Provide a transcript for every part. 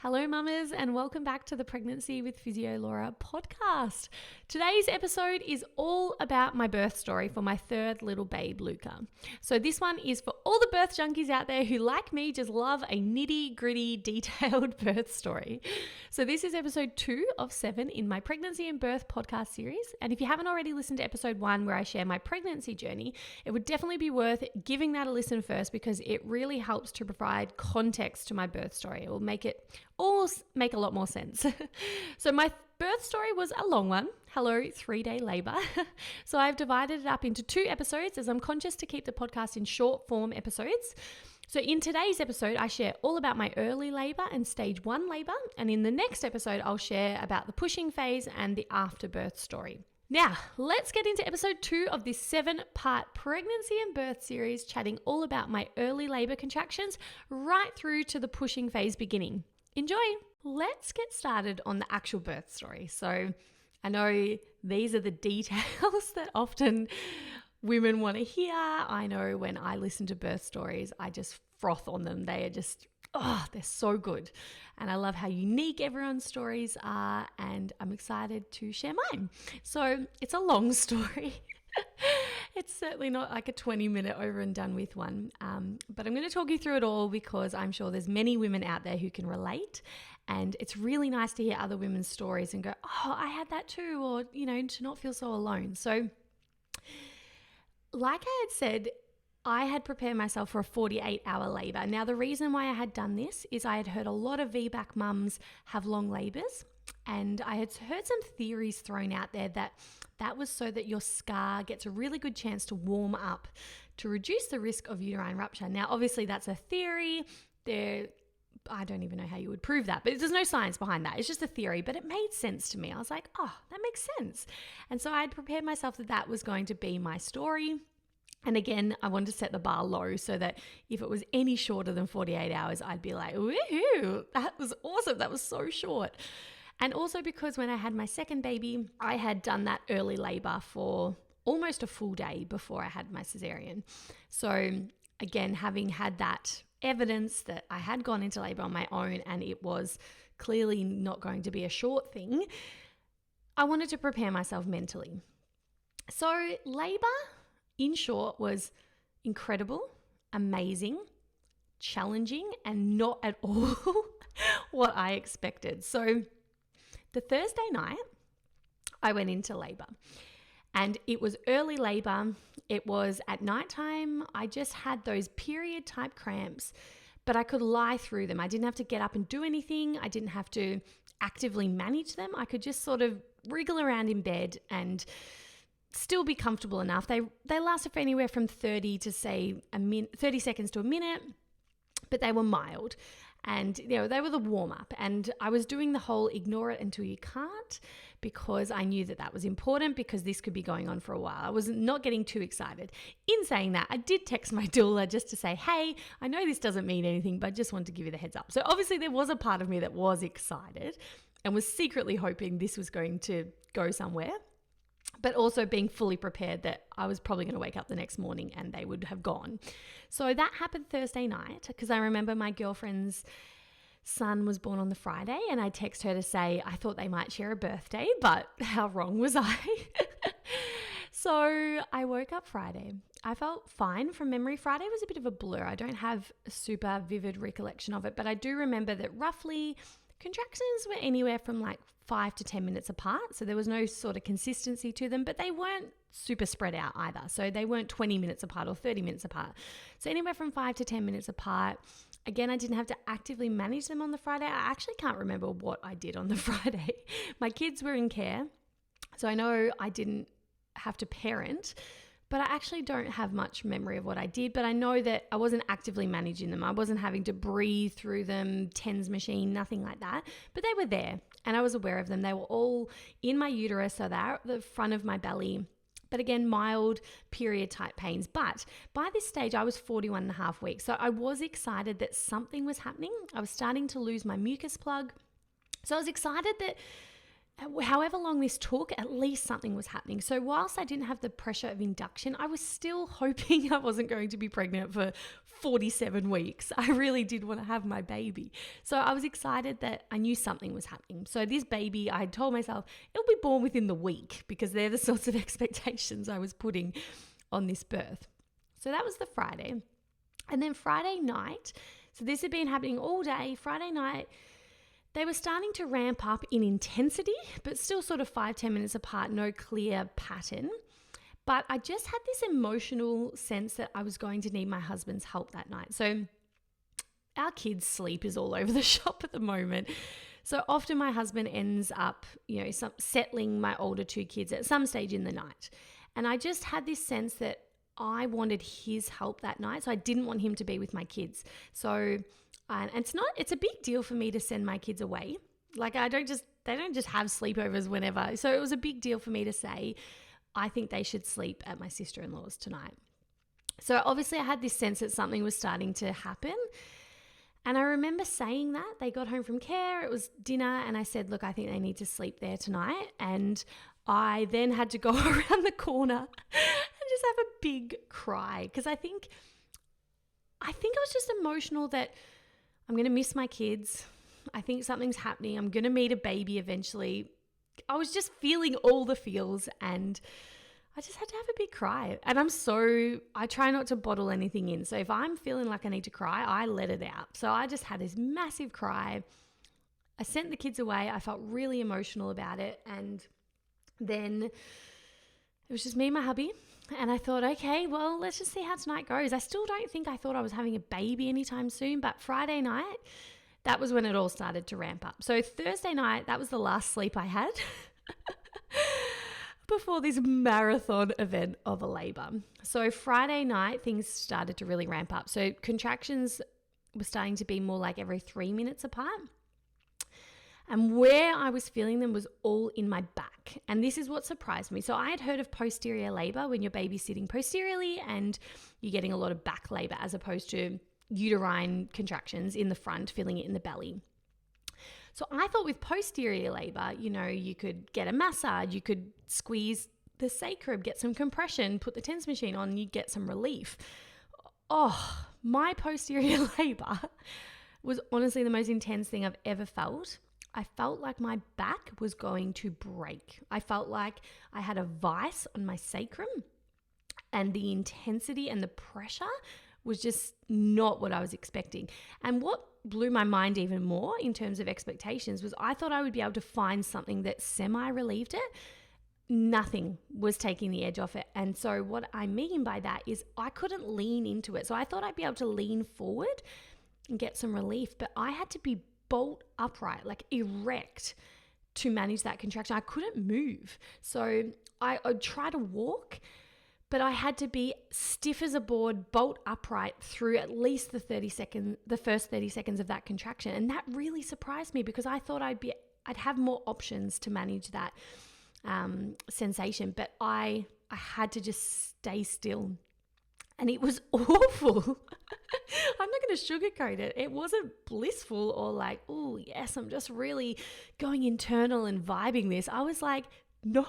Hello, mamas, and welcome back to the Pregnancy with Physio Laura podcast. Today's episode is all about my birth story for my third little babe, Luca. So this one is for all the birth junkies out there who, like me, just love a nitty-gritty, detailed birth story. So this is episode 2 of 7 in my Pregnancy and Birth podcast series. And if you haven't already listened to episode 1 where I share my pregnancy journey, it would definitely be worth giving that a listen first because it really helps to provide context to my birth story. It will make a lot more sense. So my birth story was a long one. Hello, 3-day labor. So I've divided it up into 2 episodes as I'm conscious to keep the podcast in short form episodes. So in today's episode, I share all about my early labor and stage 1 labor. And in the next episode, I'll share about the pushing phase and the afterbirth story. Now, let's get into episode 2 of this 7-part pregnancy and birth series, chatting all about my early labor contractions right through to the pushing phase beginning. Enjoy! Let's get started on the actual birth story. So I know these are the details that often women want to hear. I know when I listen to birth stories, I just froth on them. They are just, they're so good. And I love how unique everyone's stories are, and I'm excited to share mine. So it's a long story. It's certainly not like a 20-minute over and done with one, but I'm going to talk you through it all because I'm sure there's many women out there who can relate, and it's really nice to hear other women's stories and go, oh, I had that too, or, to not feel so alone. So like I had said, I had prepared myself for a 48-hour labor. Now, the reason why I had done this is I had heard a lot of VBAC mums have long labors, and I had heard some theories thrown out there that was so that your scar gets a really good chance to warm up to reduce the risk of uterine rupture. Now, obviously, that's a theory. I don't even know how you would prove that, but there's no science behind that. It's just a theory, but it made sense to me. I was like, oh, that makes sense. And so I had prepared myself that was going to be my story. And again, I wanted to set the bar low so that if it was any shorter than 48 hours, I'd be like, woohoo, that was awesome. That was so short. And also because when I had my second baby, I had done that early labor for almost a full day before I had my cesarean. So again, having had that evidence that I had gone into labor on my own and it was clearly not going to be a short thing, I wanted to prepare myself mentally. So labor, in short, was incredible, amazing, challenging, and not at all what I expected. So the Thursday night, I went into labor and it was early labor. It was at nighttime. I just had those period type cramps, but I could lie through them. I didn't have to get up and do anything. I didn't have to actively manage them. I could just sort of wriggle around in bed and still be comfortable enough. They lasted for anywhere from 30 to say 30 seconds to a minute, but they were mild. And, they were the warm up, and I was doing the whole ignore it until you can't because I knew that was important because this could be going on for a while. I was not getting too excited. In saying that, I did text my doula just to say, hey, I know this doesn't mean anything, but I just wanted to give you the heads up. So obviously there was a part of me that was excited and was secretly hoping this was going to go somewhere, but also being fully prepared that I was probably going to wake up the next morning and they would have gone. So that happened Thursday night because I remember my girlfriend's son was born on the Friday and I text her to say I thought they might share a birthday, but how wrong was I? So I woke up Friday. I felt fine from memory. Friday was a bit of a blur. I don't have a super vivid recollection of it, but I do remember that roughly contractions were anywhere from like 5 to 10 minutes apart. So there was no sort of consistency to them, but they weren't super spread out either. So they weren't 20 minutes apart or 30 minutes apart. So anywhere from 5 to 10 minutes apart. Again, I didn't have to actively manage them on the Friday. I actually can't remember what I did on the Friday. My kids were in care, so I know I didn't have to parent, but I actually don't have much memory of what I did, but I know that I wasn't actively managing them. I wasn't having to breathe through them, TENS machine, nothing like that, but they were there and I was aware of them. They were all in my uterus, so they're at the front of my belly, but again, mild period type pains. But by this stage, I was 41 and a half weeks. So I was excited that something was happening. I was starting to lose my mucus plug. So I was excited that however long this took, at least something was happening. So whilst I didn't have the pressure of induction, I was still hoping I wasn't going to be pregnant for 47 weeks. I really did want to have my baby. So I was excited that I knew something was happening. So this baby, I had told myself it'll be born within the week, because they're the sorts of expectations I was putting on this birth. So that was the Friday. And then Friday night, so this had been happening all day. Friday night, they were starting to ramp up in intensity, but still sort of 5-10 minutes apart, no clear pattern. But I just had this emotional sense that I was going to need my husband's help that night. So our kids' sleep is all over the shop at the moment. So often my husband ends up, settling my older 2 kids at some stage in the night. And I just had this sense that I wanted his help that night. So I didn't want him to be with my kids. So and it's a big deal for me to send my kids away. Like they don't just have sleepovers whenever. So it was a big deal for me to say, I think they should sleep at my sister-in-law's tonight. So obviously I had this sense that something was starting to happen. And I remember saying that. They got home from care, it was dinner, and I said, look, I think they need to sleep there tonight. And I then had to go around the corner and just have a big cry, because I think I was just emotional that I'm going to miss my kids. I think something's happening. I'm going to meet a baby eventually. I was just feeling all the feels, and I just had to have a big cry. And I try not to bottle anything in. So if I'm feeling like I need to cry, I let it out. So I just had this massive cry. I sent the kids away. I felt really emotional about it. And then it was just me and my hubby. And I thought, okay, well, let's just see how tonight goes. I still don't think I thought I was having a baby anytime soon, but Friday night, that was when it all started to ramp up. So Thursday night, that was the last sleep I had before this marathon event of a labor. So Friday night, things started to really ramp up. So contractions were starting to be more like every 3 minutes apart. And where I was feeling them was all in my back. And this is what surprised me. So I had heard of posterior labor, when your baby's sitting posteriorly and you're getting a lot of back labor, as opposed to uterine contractions in the front, feeling it in the belly. So I thought with posterior labor, you could get a massage, you could squeeze the sacrum, get some compression, put the TENS machine on, you'd get some relief. Oh, my posterior labor was honestly the most intense thing I've ever felt. I felt like my back was going to break. I felt like I had a vice on my sacrum, and the intensity and the pressure was just not what I was expecting. And what blew my mind even more in terms of expectations was I thought I would be able to find something that semi-relieved it. Nothing was taking the edge off it. And so what I mean by that is I couldn't lean into it. So I thought I'd be able to lean forward and get some relief, but I had to be bolt upright, like erect, to manage that contraction. I couldn't move. So I'd try to walk, but I had to be stiff as a board, bolt upright through at least the first 30 seconds of that contraction. And that really surprised me, because I thought I'd have more options to manage that sensation, but I had to just stay still. And it was awful. I'm not going to sugarcoat it. It wasn't blissful or like, oh, yes, I'm just really going internal and vibing this. I was like, no.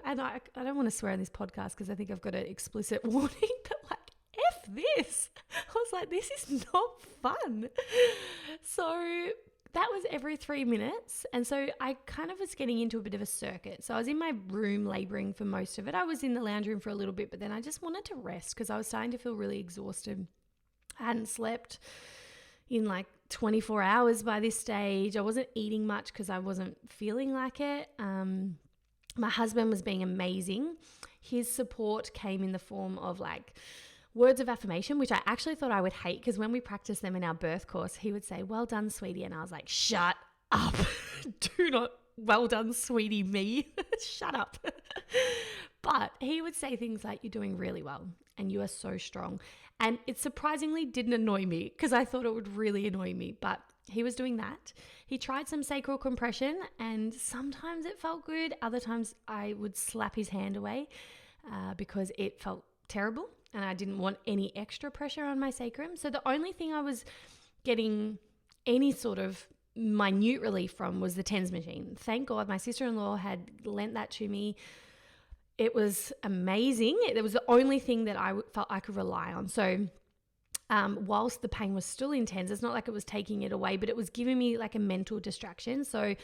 And I don't want to swear on this podcast because I think I've got an explicit warning, but like, F this. I was like, this is not fun. So that was every 3 minutes. And so I kind of was getting into a bit of a circuit. So I was in my room laboring for most of it. I was in the lounge room for a little bit, but then I just wanted to rest because I was starting to feel really exhausted. I hadn't slept in like 24 hours by this stage. I wasn't eating much because I wasn't feeling like it. My husband was being amazing. His support came in the form of like words of affirmation, which I actually thought I would hate, because when we practiced them in our birth course, he would say, well done, sweetie. And I was like, shut up. Do not well done, sweetie me. Shut up. But he would say things like, you're doing really well and you are so strong. And it surprisingly didn't annoy me, because I thought it would really annoy me. But he was doing that. He tried some sacral compression, and sometimes it felt good. Other times I would slap his hand away because it felt terrible. And I didn't want any extra pressure on my sacrum. So the only thing I was getting any sort of minute relief from was the TENS machine. Thank God my sister-in-law had lent that to me. It was amazing. It was the only thing that I felt I could rely on. So whilst the pain was still intense, it's not like it was taking it away, but it was giving me like a mental distraction. So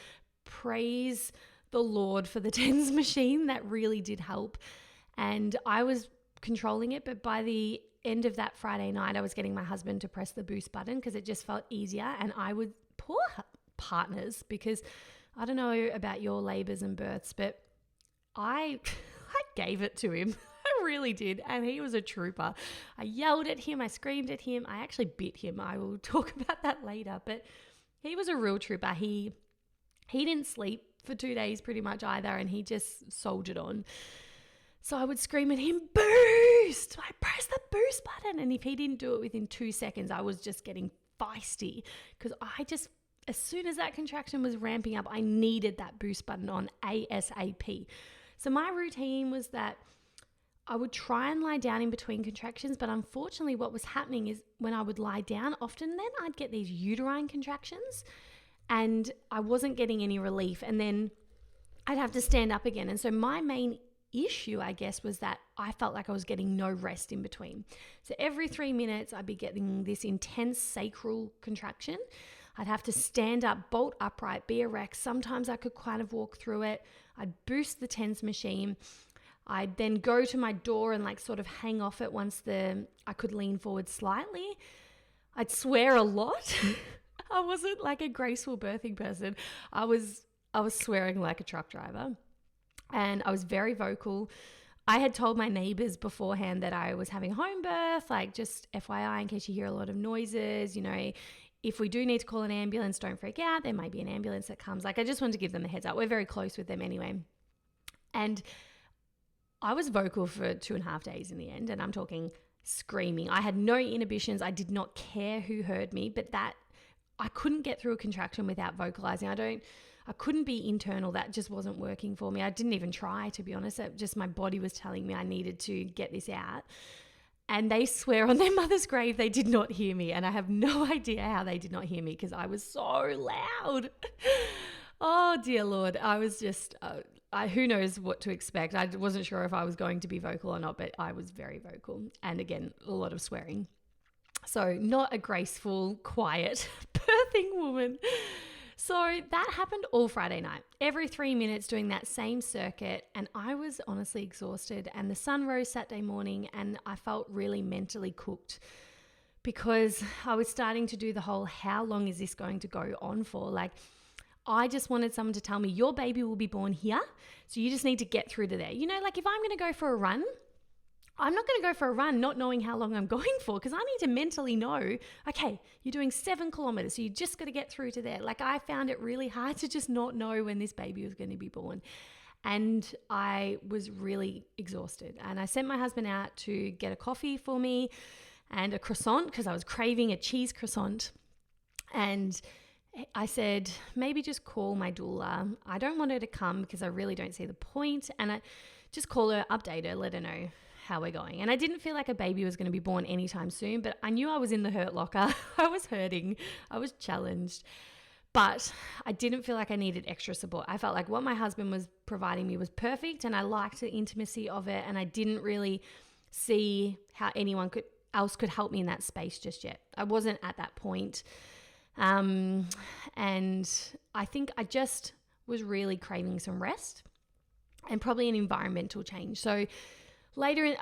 praise the Lord for the TENS machine. That really did help. And I was controlling it, but by the end of that Friday night, I was getting my husband to press the boost button because it just felt easier. And I would, poor partners, because I don't know about your labors and births, but I gave it to him. I really did. And he was a trooper. I yelled at him. I screamed at him. I actually bit him. I will talk about that later. But he was a real trooper. He didn't sleep for 2 days pretty much either. And he just soldiered on. So I would scream at him, boost! I press the boost button. And if he didn't do it within 2 seconds, I was just getting feisty because as soon as that contraction was ramping up, I needed that boost button on ASAP. So my routine was that I would try and lie down in between contractions, but unfortunately what was happening is when I would lie down, often then I'd get these uterine contractions and I wasn't getting any relief, and then I'd have to stand up again. And so my main issue, I guess, was that I felt like I was getting no rest in between. So every 3 minutes I'd be getting this intense sacral contraction. I'd have to stand up, bolt upright, be erect. Sometimes I could kind of walk through it. I'd boost the TENS machine. I'd then go to my door and like sort of hang off it once I could lean forward slightly. I'd swear a lot. I wasn't like a graceful birthing person. I was swearing like a truck driver. And I was very vocal. I had told my neighbors beforehand that I was having home birth, like just FYI, in case you hear a lot of noises, if we do need to call an ambulance, don't freak out. There might be an ambulance that comes. Like, I just wanted to give them a heads up. We're very close with them anyway. And I was vocal for 2.5 days in the end, and I'm talking screaming. I had no inhibitions. I did not care who heard me, but I couldn't get through a contraction without vocalizing. I couldn't be internal. That just wasn't working for me. I didn't even try, to be honest. My body was telling me I needed to get this out. And they swear on their mother's grave they did not hear me. And I have no idea how they did not hear me because I was so loud. Oh, dear Lord. I was just, who knows what to expect. I wasn't sure if I was going to be vocal or not, but I was very vocal. And again, a lot of swearing. So not a graceful, quiet, birthing woman. So that happened all Friday night, every 3 minutes doing that same circuit. And I was honestly exhausted, and the sun rose Saturday morning and I felt really mentally cooked because I was starting to do the whole, how long is this going to go on for? Like, I just wanted someone to tell me your baby will be born here. So you just need to get through to there. Like if I'm going to go for a run, I'm not going to go for a run not knowing how long I'm going for because I need to mentally know, okay, you're doing 7 kilometers, so you just got to get through to there. Like I found it really hard to just not know when this baby was going to be born. And I was really exhausted. And I sent my husband out to get a coffee for me and a croissant because I was craving a cheese croissant. And I said, maybe just call my doula. I don't want her to come because I really don't see the point. And I just call her, update her, let her know how we're going. And I didn't feel like a baby was going to be born anytime soon, but I knew I was in the hurt locker. I was hurting. I was challenged, but I didn't feel like I needed extra support. I felt like what my husband was providing me was perfect, and I liked the intimacy of it, and I didn't really see how anyone else could help me in that space just yet. I wasn't at that point. And I think I just was really craving some rest and probably an environmental change. So later,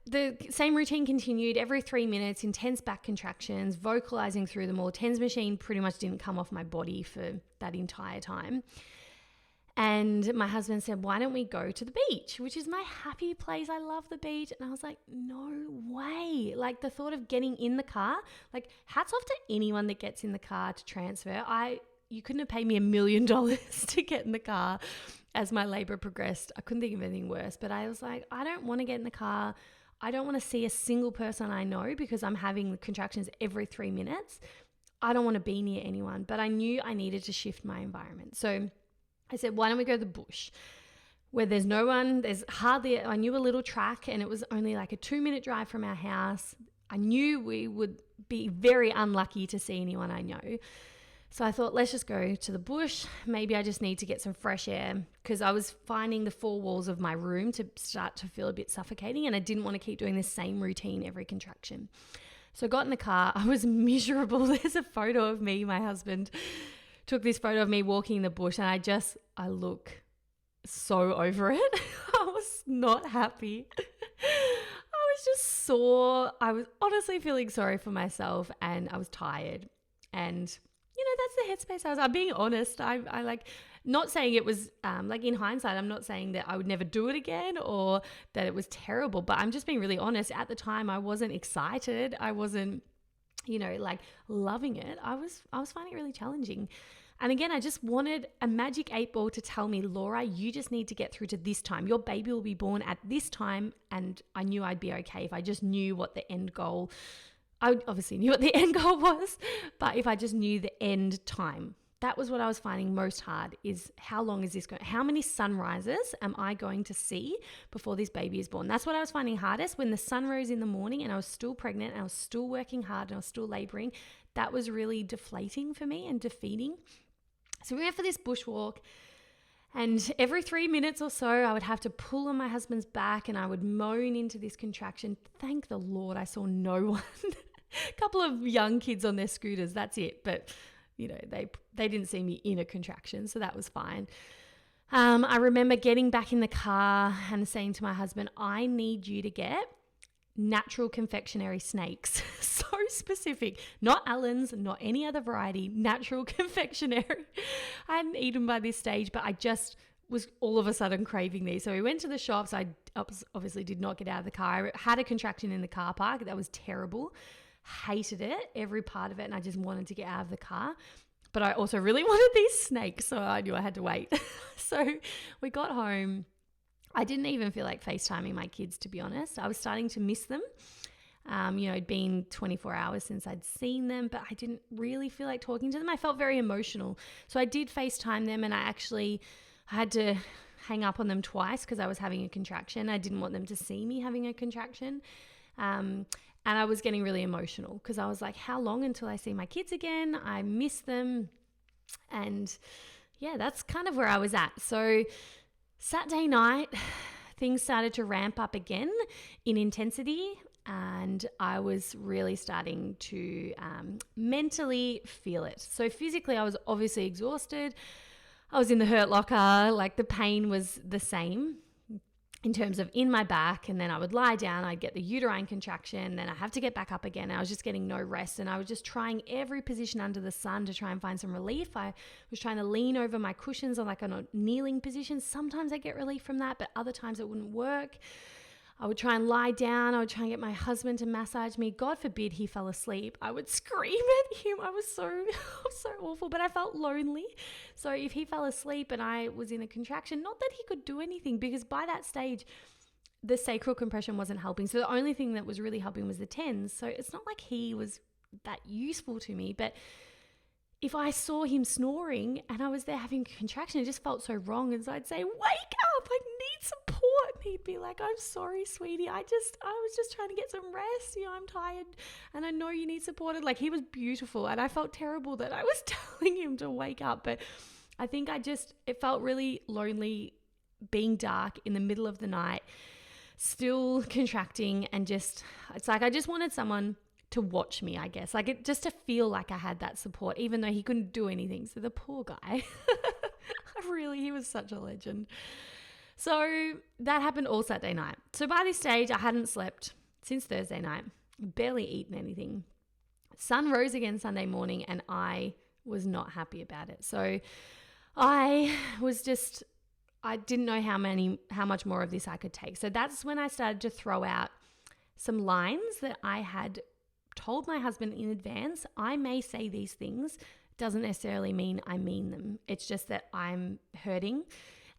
the same routine continued every 3 minutes, intense back contractions, vocalizing through them all. TENS machine pretty much didn't come off my body for that entire time. And my husband said, why don't we go to the beach, which is my happy place. I love the beach. And I was like, no way. Like the thought of getting in the car, like hats off to anyone that gets in the car to transfer. You couldn't have paid me $1 million to get in the car as my labor progressed. I couldn't think of anything worse, but I was like, I don't want to get in the car. I don't want to see a single person I know because I'm having contractions every 3 minutes. I don't want to be near anyone, but I knew I needed to shift my environment. So I said, why don't we go to the bush where there's no one, I knew a little track and it was only like a 2-minute drive from our house. I knew we would be very unlucky to see anyone I know. So I thought, let's just go to the bush. Maybe I just need to get some fresh air, because I was finding the four walls of my room to start to feel a bit suffocating, and I didn't want to keep doing the same routine every contraction. So I got in the car. I was miserable. There's a photo of me. My husband took this photo of me walking in the bush, and I look so over it. I was not happy. I was just sore. I was honestly feeling sorry for myself, and I was tired. And that's the headspace I was. I'm being honest. I like, not saying it was like, in hindsight, I'm not saying that I would never do it again or that it was terrible, but I'm just being really honest. At the time, I wasn't excited. I wasn't, like, loving it. I was finding it really challenging. And again, I just wanted a magic 8-ball to tell me, Laura, you just need to get through to this time. Your baby will be born at this time. And I knew I'd be okay if I just knew what the end goal. I obviously knew what the end goal was, but if I just knew the end time, that was what I was finding most hard, is how long is this going? How many sunrises am I going to see before this baby is born? That's what I was finding hardest. When the sun rose in the morning and I was still pregnant and I was still working hard and I was still laboring, that was really deflating for me and defeating. So we went for this bushwalk, and every 3 minutes or so, I would have to pull on my husband's back and I would moan into this contraction. Thank the Lord I saw no one. A couple of young kids on their scooters, that's it. But, they didn't see me in a contraction, so that was fine. I remember getting back in the car and saying to my husband, I need you to get natural confectionery snakes. So specific. Not Allen's, not any other variety. Natural confectionery. I hadn't eaten by this stage, but I just was all of a sudden craving these. So we went to the shops. I obviously did not get out of the car. I had a contraction in the car park. That was terrible. Hated it, every part of it, and I just wanted to get out of the car. But I also really wanted these snakes, so I knew I had to wait. So we got home. I didn't even feel like FaceTiming my kids, to be honest. I was starting to miss them. It'd been 24 hours since I'd seen them, but I didn't really feel like talking to them. I felt very emotional. So I did FaceTime them, and I had to hang up on them twice because I was having a contraction. I didn't want them to see me having a contraction. And I was getting really emotional because I was like, how long until I see my kids again? I miss them. And yeah, that's kind of where I was at. So Saturday night, things started to ramp up again in intensity. And I was really starting to mentally feel it. So physically, I was obviously exhausted. I was in the hurt locker. Like, the pain was the same in terms of in my back, and then I would lie down, I'd get the uterine contraction, then I have to get back up again. I was just getting no rest, and I was just trying every position under the sun to try and find some relief. I was trying to lean over my cushions on like a kneeling position. Sometimes I get relief from that, but other times it wouldn't work. I would try and lie down. I would try and get my husband to massage me. God forbid he fell asleep. I would scream at him. I was so awful, but I felt lonely. So if he fell asleep and I was in a contraction, not that he could do anything, because by that stage, the sacral compression wasn't helping. So the only thing that was really helping was the TENS. So it's not like he was that useful to me, but if I saw him snoring and I was there having a contraction, it just felt so wrong. And so I'd say, wake up, I need support. And he'd be like, I'm sorry, sweetie. I was just trying to get some rest. I'm tired and I know you need support. Like, he was beautiful, and I felt terrible that I was telling him to wake up. But I think it felt really lonely being dark in the middle of the night, still contracting, and it's like I just wanted someone to watch me, I guess, like just to feel like I had that support, even though he couldn't do anything. So the poor guy, he was such a legend. So that happened all Saturday night. So by this stage, I hadn't slept since Thursday night, barely eaten anything. Sun rose again Sunday morning, and I was not happy about it. So I didn't know how much more of this I could take. So that's when I started to throw out some lines that I had told my husband in advance. I may say these things, doesn't necessarily mean I mean them. It's just that I'm hurting,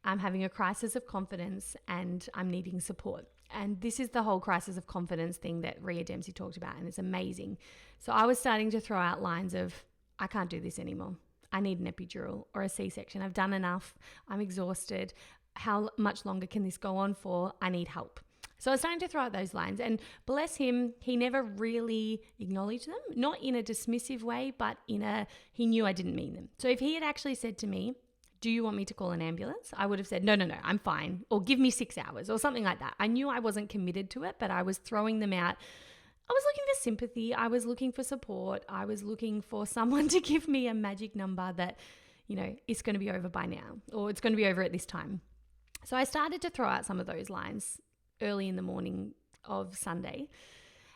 I'm having a crisis of confidence, and I'm needing support. And this is the whole crisis of confidence thing that Rhea Dempsey talked about, and it's amazing. So I was starting to throw out lines of, I can't do this anymore. I need an epidural or a C-section. I've done enough. I'm exhausted. How much longer can this go on for? I need help. So I was starting to throw out those lines, and bless him, he never really acknowledged them, not in a dismissive way, but he knew I didn't mean them. So if he had actually said to me, do you want me to call an ambulance? I would have said, no, I'm fine. Or give me 6 hours or something like that. I knew I wasn't committed to it, but I was throwing them out. I was looking for sympathy. I was looking for support. I was looking for someone to give me a magic number that, it's going to be over by now, or it's going to be over at this time. So I started to throw out some of those lines early in the morning of Sunday.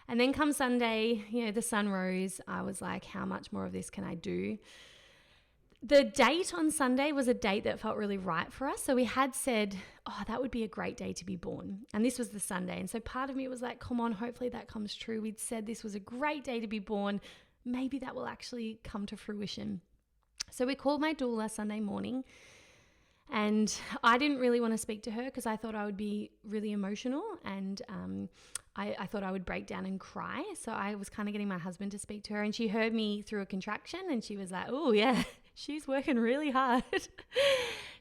And then come Sunday, the sun rose. I was like, how much more of this can I do? The date on Sunday was a date that felt really right for us. So we had said, that would be a great day to be born. And this was the Sunday. And so part of me was like, come on, hopefully that comes true. We'd said this was a great day to be born. Maybe that will actually come to fruition. So we called my doula Sunday morning. And I didn't really want to speak to her because I thought I would be really emotional, and I thought I would break down and cry. So I was kind of getting my husband to speak to her, and she heard me through a contraction and she was like, oh yeah, she's working really hard.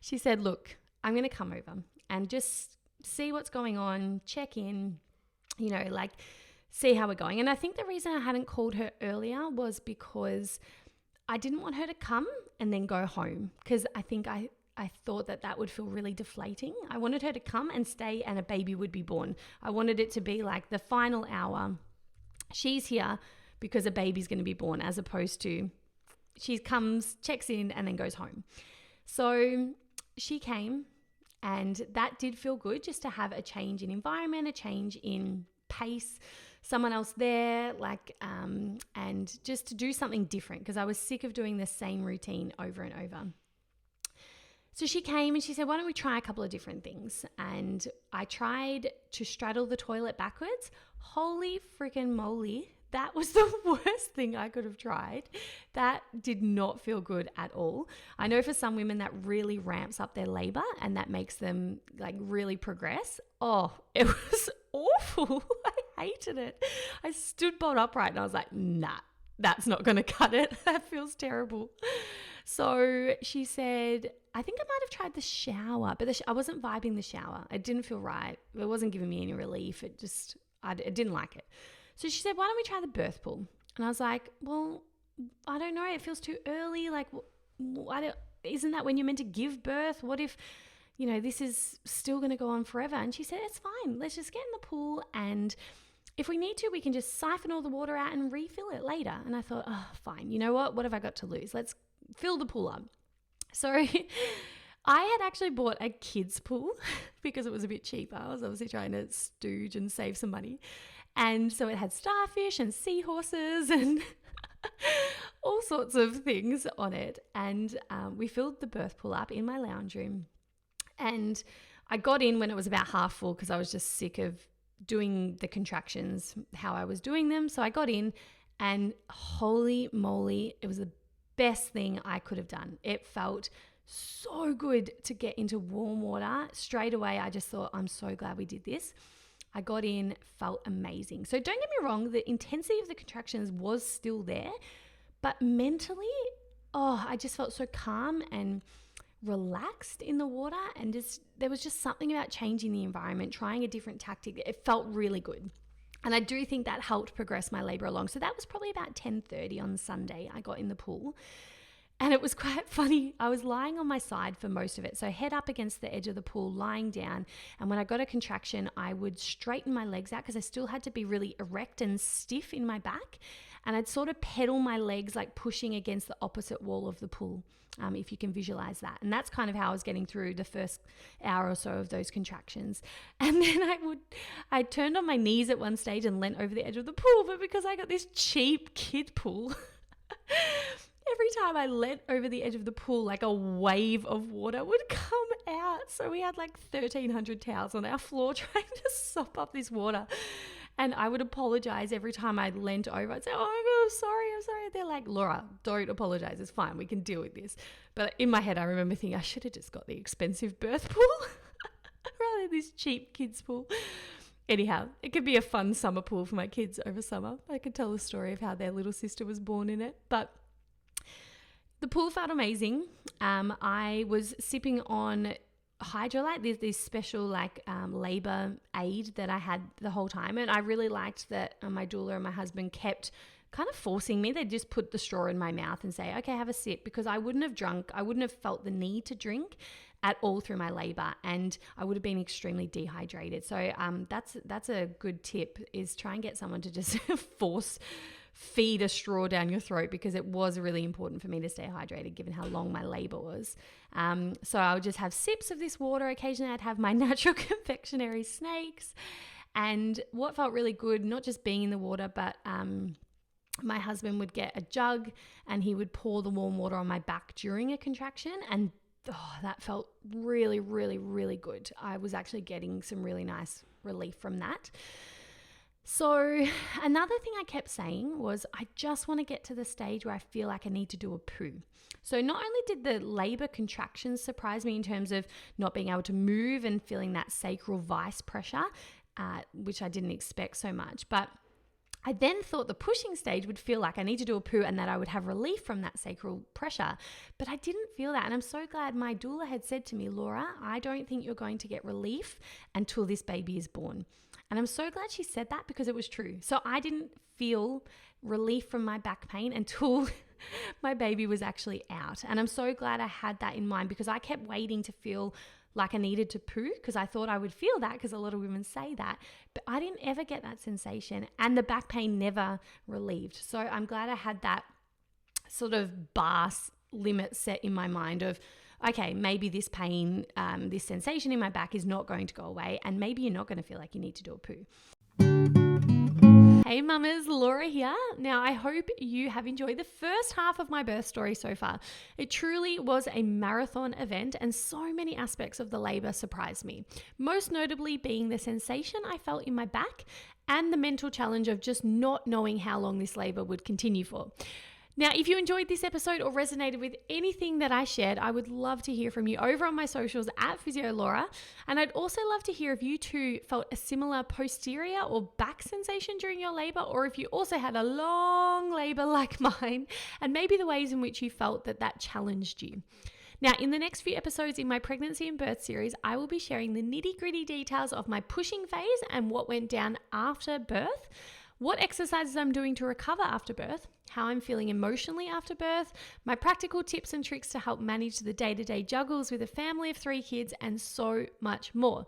She said, look, I'm going to come over and just see what's going on, check in, see how we're going. And I think the reason I hadn't called her earlier was because I didn't want her to come and then go home, because I think I thought that would feel really deflating. I wanted her to come and stay and a baby would be born. I wanted it to be like the final hour. She's here because a baby's going to be born, as opposed to she comes, checks in, and then goes home. So she came, and that did feel good, just to have a change in environment, a change in pace, someone else there, and just to do something different, because I was sick of doing the same routine over and over. So she came and she said, why don't we try a couple of different things? And I tried to straddle the toilet backwards. Holy freaking moly. That was the worst thing I could have tried. That did not feel good at all. I know for some women that really ramps up their labor and that makes them really progress. Oh, it was awful. I hated it. I stood bolt upright and I was like, nah, that's not going to cut it. That feels terrible. So she said, I think I might have tried the shower, but I wasn't vibing the shower. It didn't feel right. It wasn't giving me any relief. I didn't like it. So she said, why don't we try the birth pool? And I was like, well, I don't know. It feels too early. Isn't that when you're meant to give birth? What if, this is still going to go on forever? And she said, it's fine. Let's just get in the pool, and if we need to, we can just siphon all the water out and refill it later. And I thought, fine. You know what? What have I got to lose? Let's fill the pool up. So I had actually bought a kids pool because it was a bit cheaper. I was obviously trying to stooge and save some money. And so it had starfish and seahorses and all sorts of things on it. And we filled the birth pool up in my lounge room. And I got in when it was about half full because I was just sick of doing the contractions how I was doing them. So I got in, and holy moly, it was the best thing I could have done. It felt so good to get into warm water. Straight away, I just thought, I'm so glad we did this. I got in, felt amazing. So don't get me wrong, the intensity of the contractions was still there, but mentally, I just felt so calm and relaxed in the water, and there was just something about changing the environment, trying a different tactic. It felt really good. And I do think that helped progress my labor along. So that was probably about 10:30 on Sunday. I got in the pool, and it was quite funny. I was lying on my side for most of it. So head up against the edge of the pool, lying down. And when I got a contraction, I would straighten my legs out because I still had to be really erect and stiff in my back. And I'd sort of pedal my legs, like pushing against the opposite wall of the pool, if you can visualize that. And that's kind of how I was getting through the first hour or so of those contractions. And then I turned on my knees at one stage and leant over the edge of the pool, but because I got this cheap kid pool, every time I leant over the edge of the pool, like a wave of water would come out. So we had like 1,300 towels on our floor trying to sop up this water. And I would apologize every time I leant over. I'd say, oh my God, I'm sorry. They're like, Laura, don't apologize. It's fine. We can deal with this. But in my head, I remember thinking, I should have just got the expensive birth pool rather than this cheap kids pool. Anyhow, it could be a fun summer pool for my kids over summer. I could tell the story of how their little sister was born in it. But the pool felt amazing. I was sipping on Hydrolyte. There's this special labor aid that I had the whole time, and I really liked that my doula and my husband kept kind of forcing me. They'd just put the straw in my mouth and say, okay, have a sip, because I wouldn't have drunk. I wouldn't have felt the need to drink at all through my labor, and I would have been extremely dehydrated. So that's a good tip, is try and get someone to just force feed a straw down your throat, because it was really important for me to stay hydrated given how long my labor was. So I would just have sips of this water. Occasionally I'd have my natural confectionery snakes. And what felt really good, not just being in the water, but my husband would get a jug and he would pour the warm water on my back during a contraction, and that felt really, really, really good. I was actually getting some really nice relief from that. So another thing I kept saying was, I just want to get to the stage where I feel like I need to do a poo. So not only did the labor contractions surprise me in terms of not being able to move and feeling that sacral vice pressure, which I didn't expect so much, but I then thought the pushing stage would feel like I need to do a poo and that I would have relief from that sacral pressure. But I didn't feel that. And I'm so glad my doula had said to me, Laura, I don't think you're going to get relief until this baby is born. And I'm so glad she said that, because it was true. So I didn't feel relief from my back pain until my baby was actually out. And I'm so glad I had that in mind, because I kept waiting to feel like I needed to poo, because I thought I would feel that, because a lot of women say that, but I didn't ever get that sensation, and the back pain never relieved. So I'm glad I had that sort of bar limit set in my mind of, okay, maybe this pain, this sensation in my back is not going to go away, and maybe you're not going to feel like you need to do a poo. Hey mamas, Laura here. Now, I hope you have enjoyed the first half of my birth story so far. It truly was a marathon event, and so many aspects of the labor surprised me. Most notably being the sensation I felt in my back and the mental challenge of just not knowing how long this labor would continue for. Now, if you enjoyed this episode or resonated with anything that I shared, I would love to hear from you over on my socials at PhysioLaura. And I'd also love to hear if you too felt a similar posterior or back sensation during your labor, or if you also had a long labor like mine, and maybe the ways in which you felt that challenged you. Now, in the next few episodes in my pregnancy and birth series, I will be sharing the nitty-gritty details of my pushing phase and what went down after birth, what exercises I'm doing to recover after birth, how I'm feeling emotionally after birth, my practical tips and tricks to help manage the day-to-day juggles with a family of 3 kids, and so much more.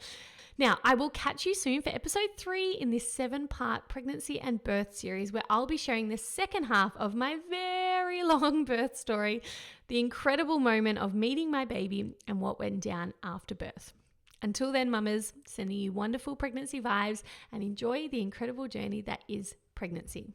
Now, I will catch you soon for episode 3 in this 7-part pregnancy and birth series, where I'll be sharing the second half of my very long birth story, the incredible moment of meeting my baby and what went down after birth. Until then, mamas, sending you wonderful pregnancy vibes, and enjoy the incredible journey that is pregnancy.